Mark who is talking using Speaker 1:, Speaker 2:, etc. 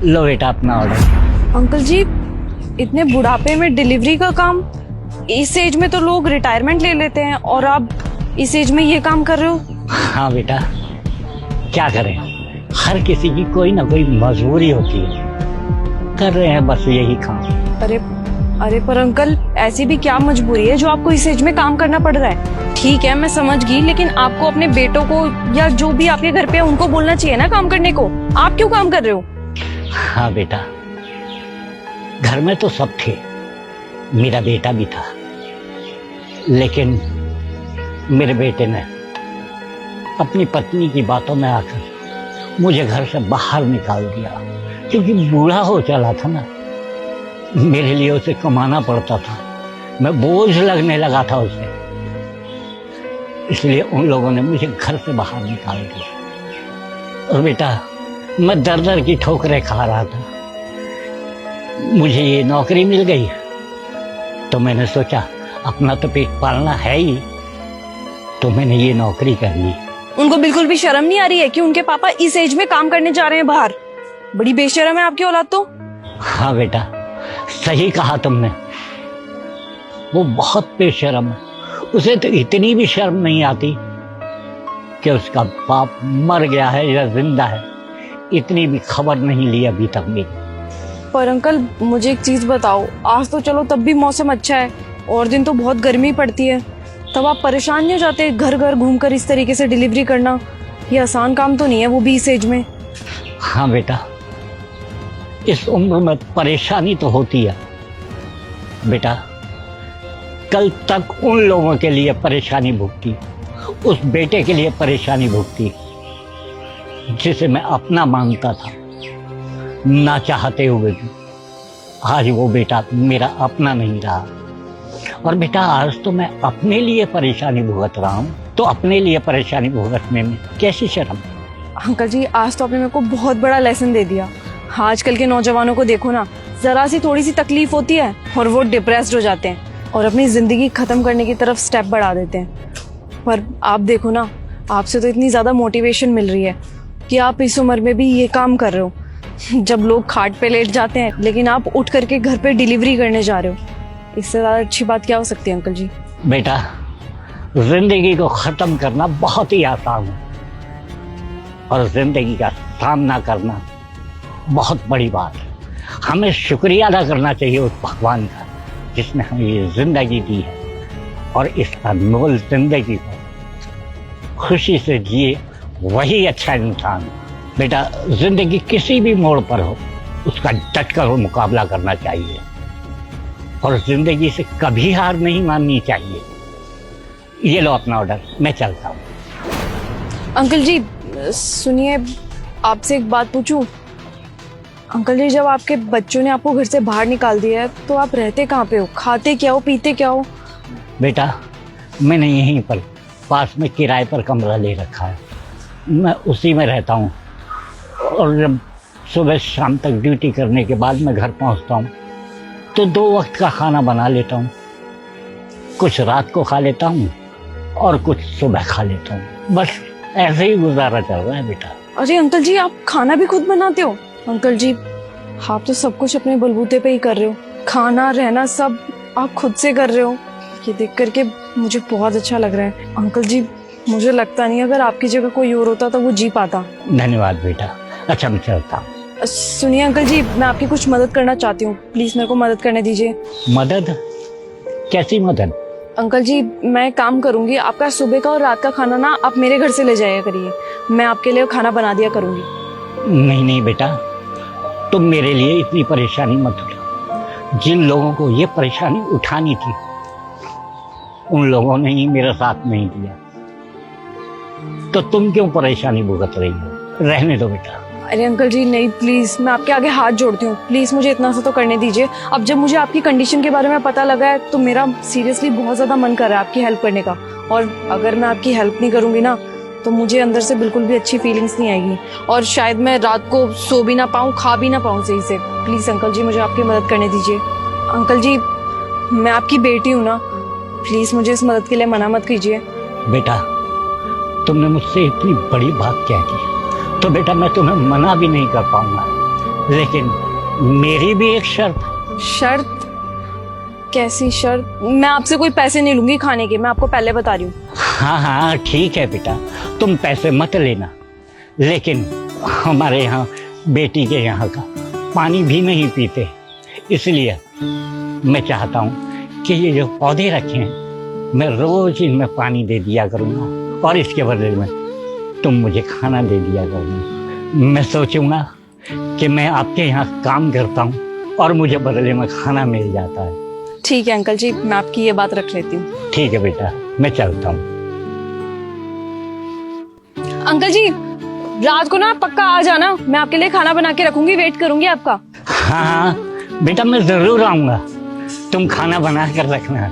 Speaker 1: लो बेटा अपना order.
Speaker 2: Uncle जी, इतने बुढ़ापे में डिलीवरी का काम, इस एज में तो लोग रिटायरमेंट ले लेते हैं और आप इस एज में ये काम कर रहे हो।
Speaker 1: हाँ बेटा, क्या करें, हर किसी की कोई ना कोई मजबूरी होती है, कर रहे हैं बस यही काम।
Speaker 2: अरे अरे पर अंकल, ऐसी भी क्या मजबूरी है जो आपको इस एज में काम करना पड़ रहा है? ठीक है मैं समझ गई, लेकिन आपको अपने बेटों को या जो भी आपके घर पे है उनको बोलना चाहिए ना काम करने को। आप क्यों काम कर रहे हो?
Speaker 1: हाँ बेटा, घर में तो सब थे, मेरा बेटा भी था, लेकिन मेरे बेटे ने अपनी पत्नी की बातों में आकर मुझे घर से बाहर निकाल दिया, क्योंकि बूढ़ा हो चला था ना, मेरे लिए उसे कमाना पड़ता था, मैं बोझ लगने लगा था उसे, इसलिए उन लोगों ने मुझे घर से बाहर निकाल दिया। और बेटा, मैं दर दर की ठोकरें खा रहा था, मुझे ये नौकरी मिल गई तो मैंने सोचा अपना तो पेट पालना है ही, तो मैंने ये नौकरी कर ली।
Speaker 2: उनको बिल्कुल भी शर्म नहीं आ रही है कि उनके पापा इस एज में काम करने जा रहे हैं बाहर? बड़ी बेशर्म है आपकी औलाद तो।
Speaker 1: हाँ बेटा, सही कहा तुमने, वो बहुत बेशर्म है, उसे तो इतनी भी शर्म नहीं आती कि उसका बाप मर गया है या जिंदा है, इतनी भी खबर नहीं ली अभी तक मेरी।
Speaker 2: पर अंकल मुझे एक चीज बताओ, आज तो चलो तब भी मौसम अच्छा है, और दिन तो बहुत गर्मी पड़ती है, तब आप परेशान नहीं हो जाते? घर घर घूमकर इस तरीके से डिलीवरी करना ये आसान काम तो नहीं है, वो भी इस एज में।
Speaker 1: हाँ बेटा, इस उम्र में परेशानी तो होती है बेटा, कल तक उन लोगों के लिए परेशानी भुगती, उस बेटे के लिए परेशानी भुगती जिसे मैं अपना मानता था, ना चाहते हुए भी। आज वो बेटा मेरा अपना नहीं रहा, और बेटा आज तो मैं अपने लिए परेशानी भुगत रहा हूँ, तो अपने लिए परेशानी भुगतने में कैसी शर्म?
Speaker 2: अंकल जी, आज तो आपने मेरे को बहुत बड़ा लेसन दे दिया। आजकल के नौजवानों को देखो ना, जरा सी थोड़ी सी तकलीफ होती है और वो डिप्रेस्ड हो जाते हैं और अपनी जिंदगी खत्म करने की तरफ स्टेप बढ़ा देते हैं। पर आप देखो ना, आपसे तो इतनी ज्यादा मोटिवेशन मिल रही है कि आप इस उम्र में भी ये काम कर रहे हो। जब लोग खाट पे लेट जाते हैं, लेकिन आप उठ करके घर पे डिलीवरी करने जा रहे हो, इससे ज्यादा अच्छी बात क्या हो सकती है अंकल जी?
Speaker 1: बेटा, जिंदगी को खत्म करना बहुत ही आसान है, और जिंदगी का सामना करना बहुत बड़ी बात है। हमें शुक्रिया अदा करना चाहिए उस भगवान का जिसने हमें ये जिंदगी दी है, और इस अनमोल जिंदगी को खुशी से जिए, वही अच्छा इंसान। बेटा, जिंदगी किसी भी मोड़ पर हो, उसका डट कर मुकाबला करना चाहिए, और जिंदगी से कभी हार नहीं माननी चाहिए। ये लो अपना ऑर्डर, मैं चलता हूँ।
Speaker 2: अंकल जी सुनिए, आपसे एक बात पूछूं? अंकल जी, जब आपके बच्चों ने आपको घर से बाहर निकाल दिया है तो आप रहते कहाँ पे हो? खाते क्या हो, पीते क्या हो?
Speaker 1: बेटा, मैंने यहीं पर पास में किराए पर कमरा ले रखा है, मैं उसी में रहता हूँ, और जब सुबह शाम तक ड्यूटी करने के बाद मैं घर पहुँचता हूँ तो 2 वक्त का खाना बना लेता हूँ, कुछ रात को खा लेता हूँ और कुछ सुबह खा लेता हूँ, बस ऐसे ही गुजारा चल रहा है बेटा।
Speaker 2: अरे अंकल जी, आप खाना भी खुद बनाते हो? अंकल जी, आप तो सब कुछ अपने बलबूते पे ही कर रहे हो, खाना रहना सब आप खुद से कर रहे हो। ये देख करके मुझे बहुत अच्छा लग रहा है। अंकल जी, मुझे लगता नहीं अगर आपकी जगह कोई और होता तो वो जी पाता।
Speaker 1: धन्यवाद बेटा, अच्छा मैं चलता हूँ।
Speaker 2: सुनिए अंकल जी, मैं आपकी कुछ मदद करना चाहती हूँ, प्लीज मेरे को मदद करने दीजिए।
Speaker 1: मदद? कैसी मदद?
Speaker 2: अंकल जी, मैं काम करूंगी, आपका सुबह का और रात का खाना ना आप मेरे घर से ले जाया करिए, मैं आपके लिए खाना बना दिया करूंगी।
Speaker 1: नहीं नहीं बेटा, तुम मेरे लिए इतनी परेशानी मत उठाओ, जिन लोगों को ये परेशानी उठानी थी उन लोगों ने ही मेरा साथ नहीं दिया, तो तुम क्यों परेशानी भुगत रही हो? रहने दो बेटा।
Speaker 2: अरे अंकल जी नहीं, प्लीज मैं आपके आगे हाथ जोड़ती हूँ, प्लीज मुझे इतना सा तो करने दीजिए। अब जब मुझे आपकी कंडीशन के बारे में पता लगा है तो मेरा सीरियसली बहुत ज्यादा मन कर रहा है आपकी हेल्प करने का, और अगर मैं आपकी हेल्प नहीं करूंगी ना तो मुझे अंदर से बिल्कुल भी अच्छी फीलिंग्स नहीं आएगी, और शायद मैं रात को सो भी ना पाऊँ, खा भी ना पाऊँ सही से। प्लीज अंकल जी, मुझे आपकी मदद करने दीजिए। अंकल जी, मैं आपकी बेटी हूँ ना, प्लीज मुझे इस मदद के लिए मना मत कीजिए।
Speaker 1: बेटा, तुमने मुझसे इतनी बड़ी बात कह दी तो बेटा मैं तुम्हें मना भी नहीं कर पाऊंगा, लेकिन मेरी भी एक शर्त।
Speaker 2: शर्त? कैसी शर्त? मैं आपसे कोई पैसे नहीं लूंगी खाने के, मैं आपको पहले बता रही हूँ।
Speaker 1: हाँ हाँ ठीक है बेटा, तुम पैसे मत लेना, लेकिन हमारे यहाँ बेटी के यहाँ का पानी भी नहीं पीते, इसलिए मैं चाहता हूँ कि ये जो पौधे रखे हैं मैं रोज इनमें पानी दे दिया करूँगा और इसके बदले में तुम मुझे खाना दे दिया करूँगा। मैं सोचूंगा कि मैं आपके यहाँ काम करता हूँ और मुझे बदले में खाना मिल जाता है।
Speaker 2: ठीक है अंकल जी, मैं आपकी ये बात रख लेती हूँ।
Speaker 1: ठीक है बेटा, मैं चलता हूँ।
Speaker 2: अंकल जी, रात को ना पक्का आ जाना, मैं आपके लिए खाना बना के रखूंगी, वेट करूंगी आपका।
Speaker 1: हाँ हाँ बेटा, मैं जरूर आऊँगा, तुम खाना बना कर रखना।